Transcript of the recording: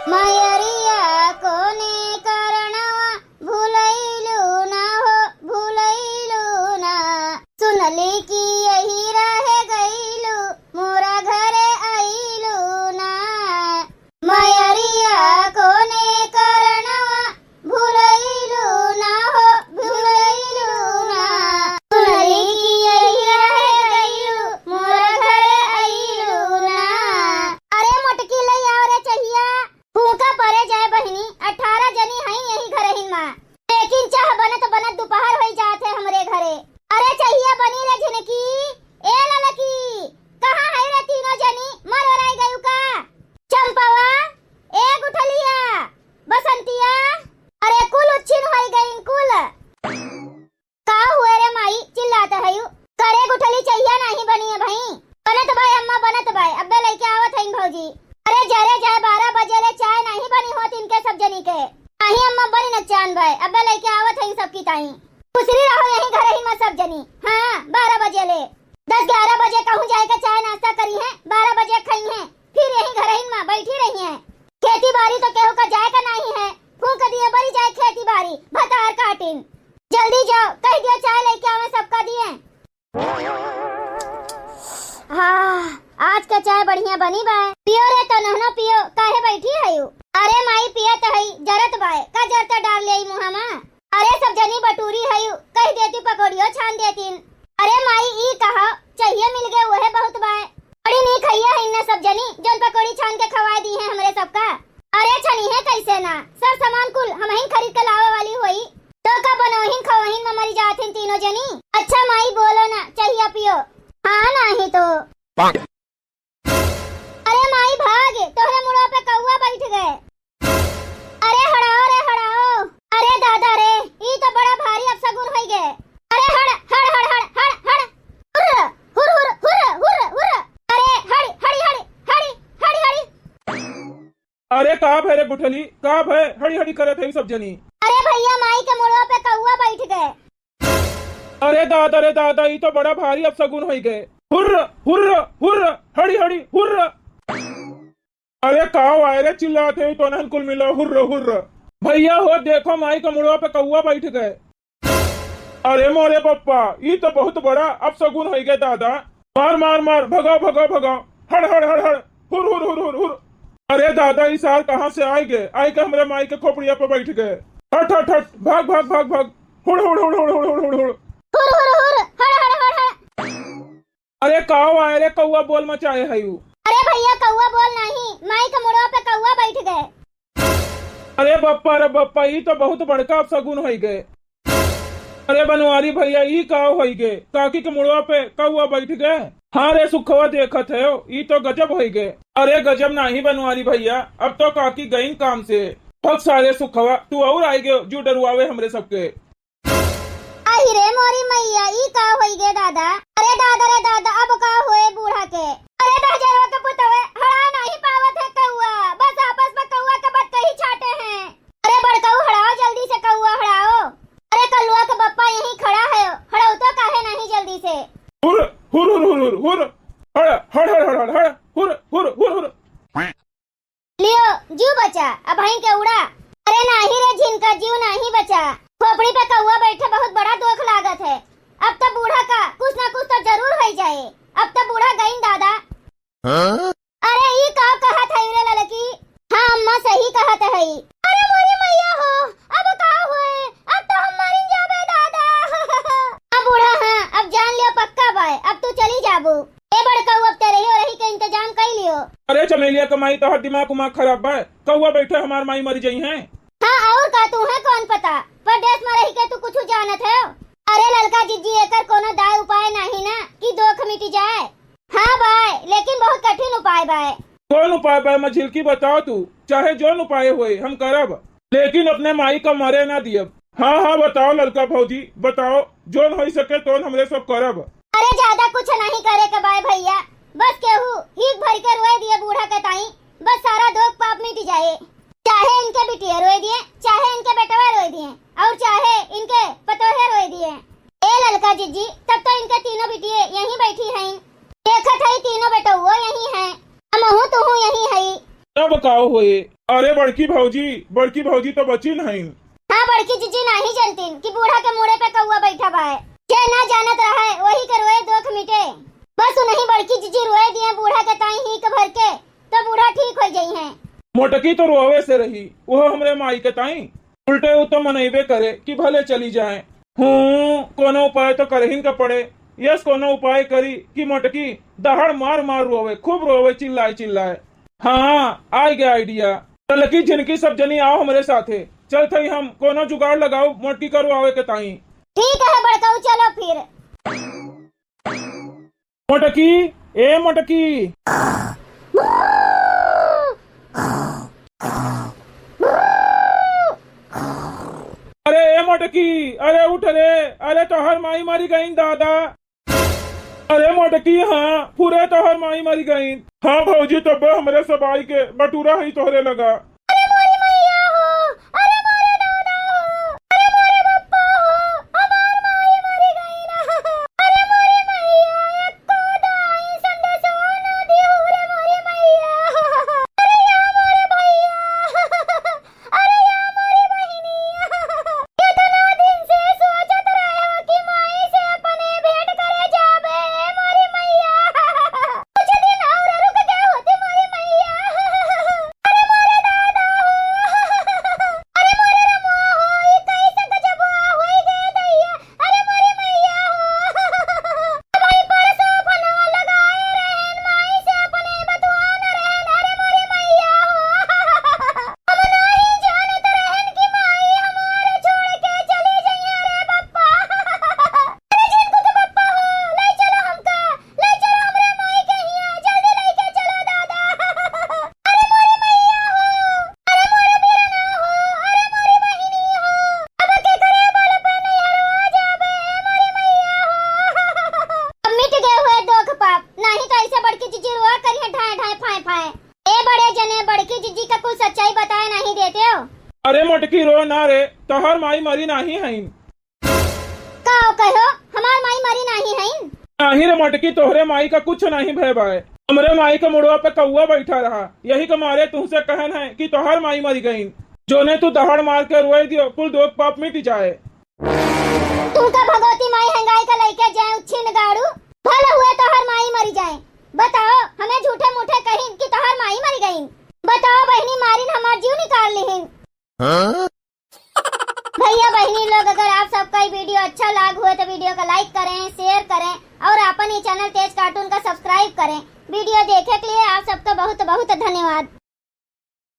मयरिया कोने करणवा भूलैलू ना हो भूलैलू ना सुनली की यही रह गईलू मोरा घरे आईलू ना मयरिया कोने करणवा भूलैलू ना हो भूलैलू ना सुनली की यही रह गईलू मोरा घरे आईलू ना। अरे मोटकी लई आओ रे चहिया फूका परे जाए बहिनी 18 जनी हई यही घर हिन मां लेकिन चाह बनत बनत दोपहर होई जात है हमरे घरे। अरे चाहिए बनी रे झिनकी ए ललकी कहां है रे तीनों जनी मर वराई गयु का चंपवा ए गुठलिया बसंतिया अरे कुल उच्छिन होई गईन कुल का हुए रे माई चिल्लात हयु करे गुठली चाहिए नहीं बनी है भाई बनत भाई अम्मा बनत भाई अब्बे लेके आवत हईन भौजी। अरे जरे जाए 12 बजे ले चाय नहीं बनी होती इनके सब जनी के नहीं अम्मा बनी न चांद भाई अब्बे लेके आवत है सबकी ताई खुसरी रहो यहीं घर ही में सब जनी। हाँ 12 बजे ले 10-11 बजे कहूँ जाए के चाय नाश्ता करी है 12 बजे खाई है फिर यहीं घर ही में बैठी रही है। खेती बाड़ी तो केहू का जाए का नहीं है फूक दिए बड़ी जाए खेती बाड़ी भतार काटिन जल्दी जाओ कह दियो चाय लेके आवे सबका दिए। हाँ आज का चाय बढ़िया बनी बाय पियो रे तो नहना पियो काहे बैठी हयू। अरे माई पियत हई जरत बाय का जरता डाल ले मुहा मा। अरे सब जनी बटूरी हयू कह देती पकौड़ियो छान देतीन। अरे माई ई कहा चाहिए मिल गए वह बहुत बाय बड़ी नहीं खैया है इन्ना सब जनी जन पकौड़ी छान के खवा दी है हमरे सबका। अरे छनी है कैसे ना सर सामान कुल हम ही खरीद के लावे वाली हुई तो का बनोहिन खवहिन में मरी जाथिन तीनों जनी। अच्छा माई बोलो ना चाहिए पियो हाँ नहीं तो अरे माई भाग तोहरे मुड़ा पे कौवा बैठ गए। अरे हड़ाओ रे हड़ाओ अरे दादा रे ई तो बड़ा भारी अपशगुन हो गए। अरे हड़ हड़ हड़ हड़ हड़ हड़ हुर हुर हुर हुर हुर हुर अरे हड़ी हड़ी हड़ी हड़ी हड़ी हड़ी। अरे का भय रे गुठली का भय हड़ी हड़ी करे थे सब जनी। अरे भैया माई के मुड़ा पे कौवा बैठ गए। अरे दादा ई तो बड़ा भारी अपशगुन हो गए हुर्र हुर्र हुर्र हड़ी हड़ी हुर्र। अरे काव आए रे चिल्लाते तो नहन कुल मिलो हुर्र हुर्र। भैया हो देखो माई का मुड़वा पे कौवा बैठ गए। अरे मोरे पप्पा ये तो बहुत बड़ा अपशगुन हो गए दादा मार मार मार भगाओ भगाओ भगाओ हड़ हड़ हड़ हड़ हुर हुर हुर हुर हुर। अरे दादा इस साल कहाँ से आए गए आए के हमारे माई के खोपड़िया पे बैठ गए हट हट हट भाग भाग भाग भाग हुड़ हुड़ हुड़ हुड़ हुड़ हुड़ हुड़। अरे काव आए रे कौवा बोल मचाए हयू। अरे भैया कौवा बोल नहीं माई के मुड़वा पे कौवा बैठ गए। अरे बप्पा ये तो बहुत बड़का अपशगुन हो गए। अरे बनवारी भैया ये काव हो गए काकी के मुड़वा पे कौवा बैठ गए। हाँ रे सुखवा देखत है ये तो गजब हो गए। अरे गजब नहीं बनवारी भैया अब तो काकी गई काम से बहुत सारे सुखवा तू और आई गए जो डरुआवे हमरे सबके। आई रे मोरी मैया ई का होई गे दादा। अरे दादा रे दादा अब का होए बूढ़ा के। अरे दाजरवा के पुतवे हड़ा नहीं पावत है कौवा बस आपस में कौवा के बात कही छाटे हैं। अरे बड़काऊ हड़ाओ जल्दी से कौवा हड़ाओ। अरे कलुआ के बप्पा यहीं खड़ा है हड़ाओ तो काहे नहीं जल्दी से। हुर हुर हुर हुर हुर हड़ हड़ हड़ हड़ हड़ हुर हुर हुर हुर। लियो जीव बचा अब हहीं के उड़ा। अरे नहीं रे झिनका जीव नहीं बचा खोपड़ी पे कौवा बैठे बहुत बड़ा दुख लागत है। अब तो बूढ़ा का कुछ ना कुछ तो जरूर हो जाए अब तो बूढ़ा गई दादा। हाँ? अरे ये का कहत है रे ललकी। हाँ अम्मा सही कहत है। अरे मोरी मैया हो अब का हुए अब तो हम मर जाबे दादा। अब बूढ़ा हाँ अब जान लियो पक्का बाय अब तू चली जाबू ए बड़का अब तेरे ही रही के इंतजाम कर लियो। अरे चमेलिया कमाई तो दिमाग उमाग खराब है कौवा बैठे हमार माई मर गई है। हाँ और का तू है कौन पता परदेश में रही के तू कुछ जानत है। अरे ललका जिज्जी एकर कोनो दाय उपाय नहीं ना कि दुख मिट जाए। हाँ बाय लेकिन बहुत कठिन उपाय बाय। कौन उपाय बाय मैं झिलकी बताओ तू चाहे जोन उपाय हुए हम करब लेकिन अपने माई का मरे ना दियब। हाँ हाँ बताओ ललका भौजी बताओ जोन हो सके तो हमरे सब करब। अरे ज्यादा कुछ नहीं करे के बाय भैया बस केहू हिक भर के रोए दिए बूढ़ा के ताई बस सारा दुख पाप मिट जाए। चाहे इनके बिटिया रोए दिए चाहे इनके बेटवा रोए दिए और चाहे इनके पतोहे रोए दिए। ए ललका जिज्जी तब तो इनके तीनों बिटिये यहीं बैठी हैं देखत है तीनों बेटुओ यहीं हैं हमहू तू यहीं है। अब काओ हुए अरे बड़की भौजी तो बची नहीं। हाँ, बड़की जीजी नहीं जानतीन कि बूढ़ा के मुड़े पे कौआ बैठा बा है। जे ना जानत रहा है वही के रोए दुख मिटे। बस नहीं बड़की जीजी रोए दिए बूढ़ा के ताई ही के भर के तो बूढ़ा ठीक हो जाई है। मोटकी तो रोवे से रही, वो हमरे माई के ताई उल्टे वो तो मनैबे करे कि भले चली जाए। कोनो उपाय तो करहिन का पड़े। यस कोनो उपाय करी कि मोटकी दहाड़ मार मार रोवे, खूब रोवे, चिल्लाए चिल्लाए। हाँ, आ गया आइडिया। लकी जिनकी सब जनी आओ हमारे साथे। चल थई हम कोनो जुगाड़ लगाओ मोटकी करो आवे के ताई। ठीक है बड़काऊ, चलो फिर। मोटकी, ए मोटकी, अरे ए मोटकी, अरे उठ रे, अरे तोहर माई मरी गई दादा। अरे मोटकी, हाँ पूरे तोहर माई मरी गई। हाँ भौजी, तब हमरे सबाई के बटूरा ही तोहरे लगा। अरे मोरी मैया हो, अरे मोरे दादा हो, अरे मोरे पप्पा हो, हमार माई मरी गई ना। अरे मोरी मैया एको दाई संदेशो न दियो रे मोरी मैया। अरे या मोरे भैया, अरे या मोरी बहिनी, कितना दिन से सोचत रहे हो कि माई से अपने भेंट करे जाबे मोरी मैया। कुछ दिन और रुक गए होते मोरी मैया। अरे मोरे दादा हो, अरे मोरे रमो हो, ये कैसे गजब होई गए दैया। अरे मोरी मैया हो, भाई परसों फनवा लगाए रहन माई से अपने बतवान रहन। अरे मोरी मैया हो, हम नहीं जानत रहन कि माई हमारे छोड़ के चली जइया रे पप्पा। अरे जिनको के पप्पा हो, ले चलो हमका, ले चलो हमरे माई के हिया, जल्दी लेके चलो दादा। अरे मोरी मैया हो, अरे मोरे बीरना हो, अरे मोरी बहिनी हो, अब के करे बोल पे नैहरवा जाबे मोरी मैया हो। अब मिट गए हुए दुख पाप, नहीं तो ऐसे बड़की जीजी रोआ करिए ढाए ढाए फाए फाए। ए बड़े जने बड़की जीजी का कुछ सच्चाई बताए नहीं देते हो। अरे मोटकी रो ना रे, तोहर माई मरी नहीं है। का कहो हमार माई मरी नहीं है। नहीं रे मोटकी, तोहरे माई का कुछ नहीं भय भाई। हमरे माई के मुड़वा पे कौआ बैठा रहा, यही के मारे तुमसे कहन है कि तोहर माई मरी गई। जोने तू दहाड़ मार के रोए दियो, कुल दो पाप मिट जाए। तू का भगवती माई हंगाई का लेके जाए उच्छिन गाड़ू, भला हुए तोहर माई मरी जाए। बताओ हमें झूठे मूठे कहीं कि तोहर माई मरी गई। बताओ बहनी मारिन हमार जीव निकाल लिहिन। भैया बहनी लोग, अगर आप सबका ये वीडियो अच्छा लग हुए तो वीडियो को लाइक करें, शेयर करें और अपन ही चैनल तेज कार्टून का सब्सक्राइब करें। वीडियो देखे के लिए आप सबका बहुत बहुत धन्यवाद।